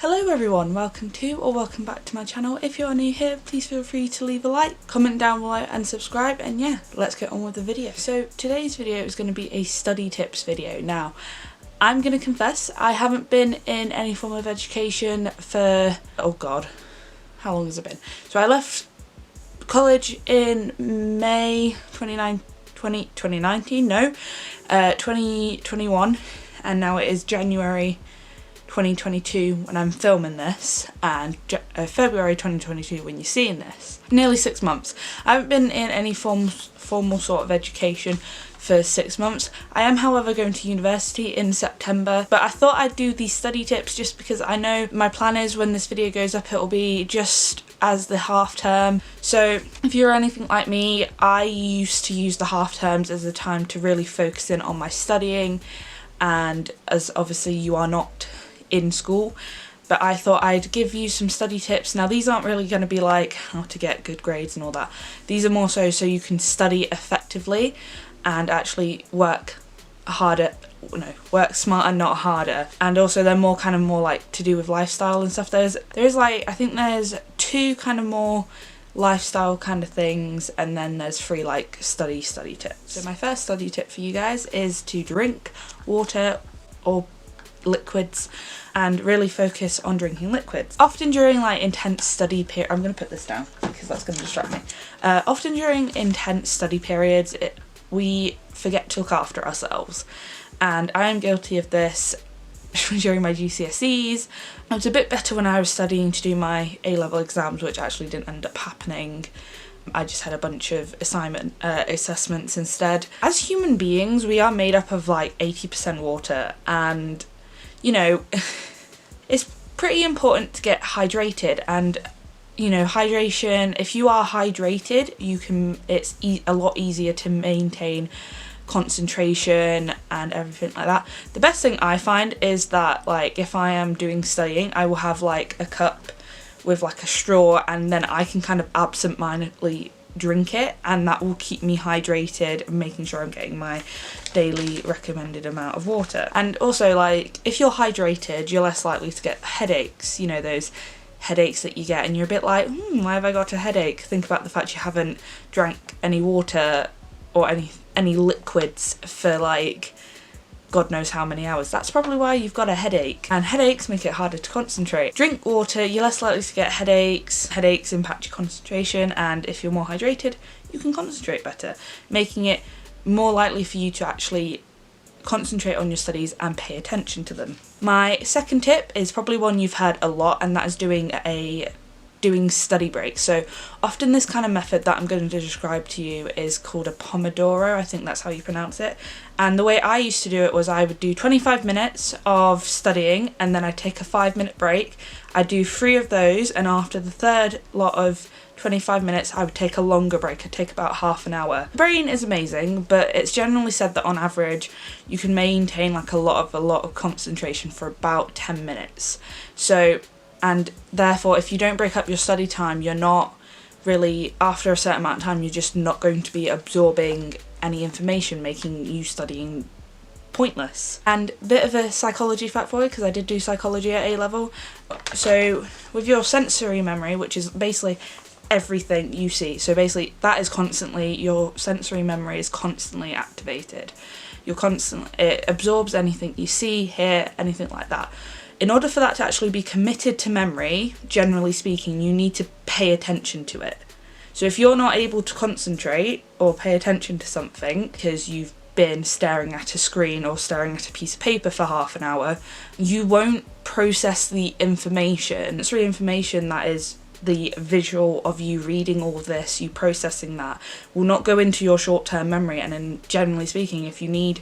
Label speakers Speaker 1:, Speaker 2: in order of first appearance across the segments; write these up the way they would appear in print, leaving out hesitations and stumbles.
Speaker 1: Hello everyone, welcome back to my channel. If you are new here, please feel free to leave a like, comment down below and subscribe, and yeah, let's get on with the video. So today's video is going to be a study tips video. Now, I'm going to confess, I haven't been in any form of education for, oh god, how long has it been? So I left college in May 2021, and now it is January 2022 when I'm filming this, and February 2022 when you're seeing this. Nearly 6 months. I haven't been in any formal sort of education for 6 months. I am, however, going to university in September, but I thought I'd do these study tips just because I know my plan is when this video goes up it'll be just as the half term. So if you're anything like me, I used to use the half terms as a time to really focus in on my studying, and as obviously you are not in school, but I thought I'd give you some study tips. Now these aren't really going to be like how to get good grades and all that. These are more so you can study effectively and actually work smarter, not harder. And also they're more like to do with lifestyle and stuff. There's like, I think there's two kind of more lifestyle kind of things, and then there's 3 like study tips. So my first study tip for you guys is to drink water or liquids, and really focus on drinking liquids. Often during like intense study period, I'm going to put this down because that's going to distract me. Often during intense study periods we forget to look after ourselves, and I am guilty of this during my GCSEs. I was a bit better when I was studying to do my A-level exams, which actually didn't end up happening. I just had a bunch of assessments instead. As human beings, we are made up of like 80% water, and you know, it's pretty important to get hydrated. And you know, hydration, if you are hydrated, it's a lot easier to maintain concentration and everything like that. The best thing I find is that like if I am doing studying, I will have like a cup with like a straw, and then I can kind of absent-mindedly drink it, and that will keep me hydrated, making sure I'm getting my daily recommended amount of water. And also, like, if you're hydrated, you're less likely to get headaches, you know, those headaches that you get and you're a bit like, why have I got a headache? Think about the fact you haven't drank any water or any liquids for like God knows how many hours. That's probably why you've got a headache, and headaches make it harder to concentrate. Drink water, you're less likely to get headaches. Headaches impact your concentration, and if you're more hydrated, you can concentrate better, making it more likely for you to actually concentrate on your studies and pay attention to them. My second tip is probably one you've heard a lot, and that is doing study breaks. So often this kind of method that I'm going to describe to you is called a Pomodoro, I think that's how you pronounce it. And the way I used to do it was I would do 25 minutes of studying, and then I'd take a 5-minute break. I'd do 3 of those, and after the third lot of 25 minutes I would take a longer break. I'd take about half an hour. The brain is amazing, but it's generally said that on average you can maintain like a lot of concentration for about 10 minutes. So, and therefore if you don't break up your study time, you're not really, after a certain amount of time, you're just not going to be absorbing any information, making you studying pointless. And a bit of a psychology fact for you, because I did do psychology at A-level. So with your sensory memory, which is basically everything you see, so basically that is constantly, your sensory memory is constantly activated. It absorbs anything you see, hear, anything like that. In order for that to actually be committed to memory, generally speaking, you need to pay attention to it. So if you're not able to concentrate or pay attention to something because you've been staring at a screen or staring at a piece of paper for half an hour, you won't process the information. It's really information that is the visual of you reading all of this, you processing that, will not go into your short-term memory. And then generally speaking, if you need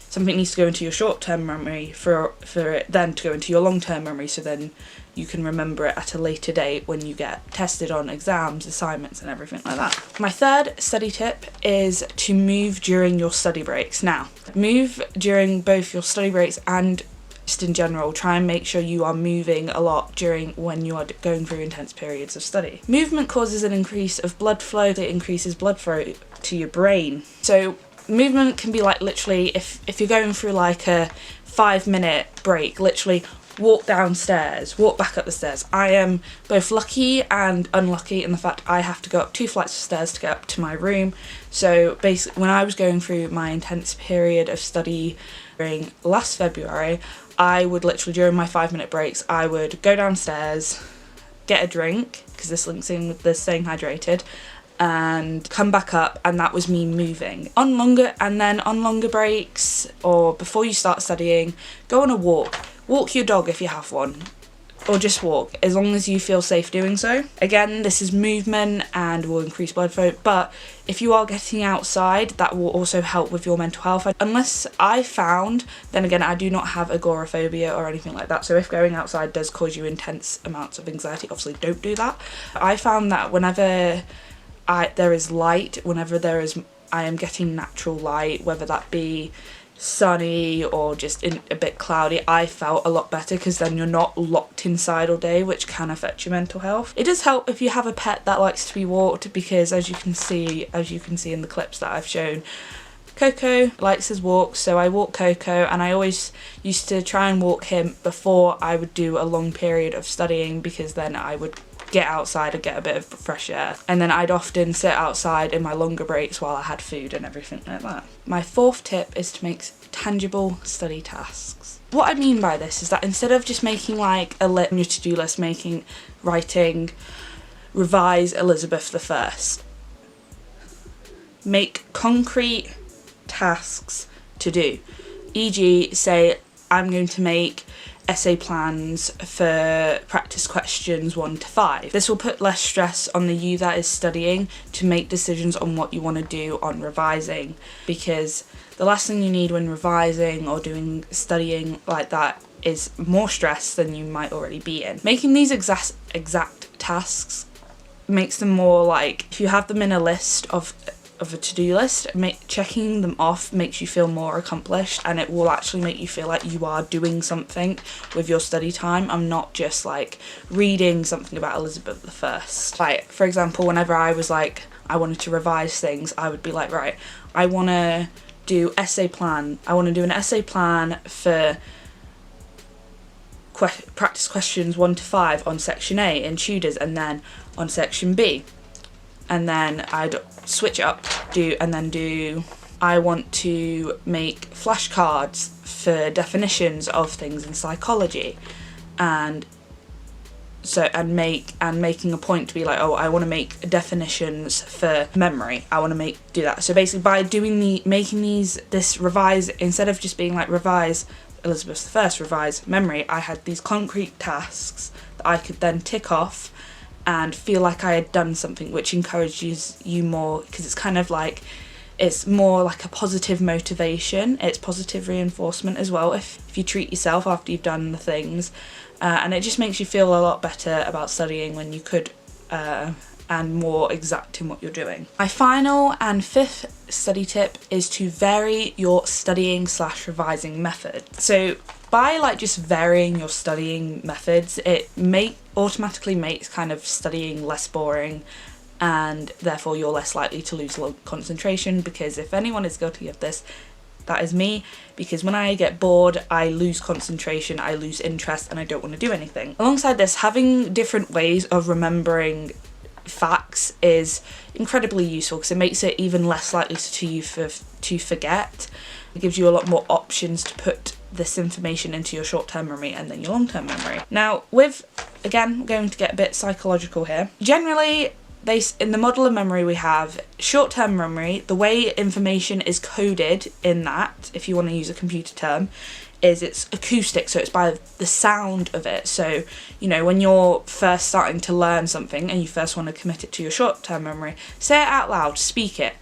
Speaker 1: something needs to go into your short-term memory for it then to go into your long-term memory, so then you can remember it at a later date when you get tested on exams, assignments and everything like that. My third study tip is to move during your study breaks. Now, move during both your study breaks and just in general. Try and make sure you are moving a lot during when you are going through intense periods of study. Movement causes an increase of blood flow. It increases blood flow to your brain. So movement can be like literally, if you're going through like a 5-minute break, literally walk downstairs, walk back up the stairs. I am both lucky and unlucky in the fact I have to go up 2 flights of stairs to get up to my room. So basically, when I was going through my intense period of study during last February, I would literally, during my 5-minute breaks, I would go downstairs, get a drink, because this links in with the staying hydrated, and come back up, and that was me moving. On longer breaks, or before you start studying, go on a walk. Walk your dog if you have one, or just walk, as long as you feel safe doing so. Again, this is movement and will increase blood flow, but if you are getting outside, that will also help with your mental health. Unless I found, then again, I do not have agoraphobia or anything like that, so if going outside does cause you intense amounts of anxiety, obviously don't do that. I found that whenever there is light, I am getting natural light, whether that be sunny or just a bit cloudy, I felt a lot better, because then you're not locked inside all day, which can affect your mental health. It does help if you have a pet that likes to be walked, because as you can see in the clips that I've shown, Coco likes his walks, so I walk Coco, and I always used to try and walk him before I would do a long period of studying, because then I would get outside and get a bit of fresh air, and then I'd often sit outside in my longer breaks while I had food and everything like that. My 4th tip is to make tangible study tasks. What I mean by this is that instead of just making like a list on your to-do list, writing revise Elizabeth I, make concrete tasks to do. E.g., say I'm going to make essay plans for practice questions 1 to 5. This will put less stress on the you that is studying to make decisions on what you want to do on revising, because the last thing you need when revising or studying like that is more stress than you might already be in. Making these exact tasks makes them more like, if you have them in a list of a to-do list, checking them off makes you feel more accomplished, and it will actually make you feel like you are doing something with your study time. I'm not just like reading something about Elizabeth I. Like, for example, whenever I was like, I wanted to revise things, I would be like, right, I want to do an essay plan for practice questions 1 to 5 on section A in Tudors, and then on section B. And then I'd switch it up, I want to make flashcards for definitions of things in psychology, and making a point to be like, oh, I want to make definitions for memory. I want to do that. So basically, by revise, instead of just being like revise Elizabeth I, revise memory, I had these concrete tasks that I could then tick off and feel like I had done something, which encourages you more, because it's kind of like, it's more like a positive motivation. It's positive reinforcement as well if you treat yourself after you've done the things, and it just makes you feel a lot better about studying when you could, and more exact in what you're doing. My final and 5th study tip is to vary your studying/revising method. So by like just varying your studying methods, it automatically makes kind of studying less boring, and therefore you're less likely to lose concentration, because if anyone is guilty of this, that is me, because when I get bored, I lose concentration, I lose interest, and I don't want to do anything. Alongside this, having different ways of remembering facts is incredibly useful, because it makes it even less likely to forget. It gives you a lot more options to put this information into your short-term memory and then your long-term memory. Now, again, going to get a bit psychological here. Generally, in the model of memory we have short-term memory. The way information is coded in that, if you want to use a computer term, is it's acoustic, so it's by the sound of it. So, you know, when you're first starting to learn something and you first want to commit it to your short-term memory, say it out loud, speak it.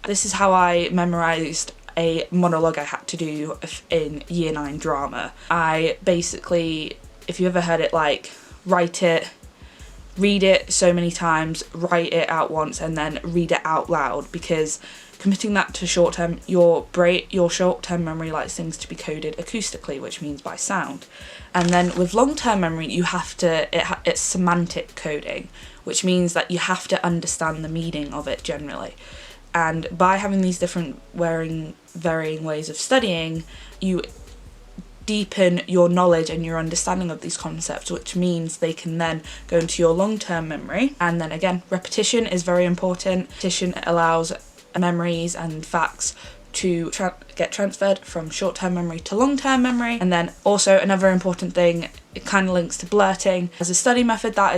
Speaker 1: This is how I memorised a monologue I had to do in Year 9 drama. I basically, if you ever heard it, like, write it, read it so many times, write it out once, and then read it out loud, because committing that to short-term, your short-term memory likes things to be coded acoustically, which means by sound. And then with long-term memory, you have to, it's semantic coding, which means that you have to understand the meaning of it generally. And by having these different varying ways of studying, you deepen your knowledge and your understanding of these concepts, which means they can then go into your long-term memory. And then again, repetition is very important. Repetition allows memories and facts to get transferred from short-term memory to long-term memory. And then also another important thing, it kind of links to blurting as a study method. That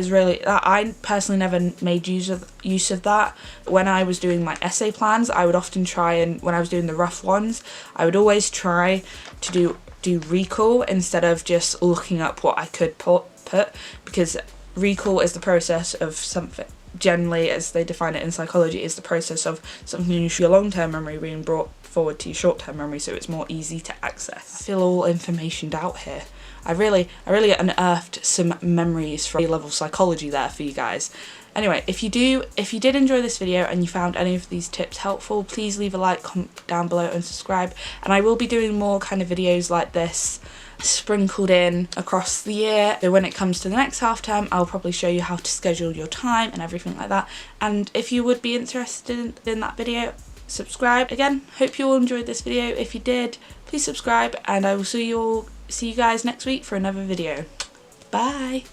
Speaker 1: I personally never made use of that. When I was doing my essay plans, I would often try, and when I was doing the rough ones, I would always try to do recall instead of just looking up what I could put, because recall is the process of something. Generally, as they define it in psychology, is the process of something in your long-term memory being brought forward to your short-term memory, so it's more easy to access. I feel all informationed out here. I really unearthed some memories from A-level psychology there for you guys. Anyway, if you did enjoy this video and you found any of these tips helpful, please leave a like, comment down below and subscribe. And I will be doing more kind of videos like this sprinkled in across the year. So when it comes to the next half term, I'll probably show you how to schedule your time and everything like that. And if you would be interested in that video, subscribe. Again, hope you all enjoyed this video. If you did, please subscribe, and I will see you guys next week for another video. Bye.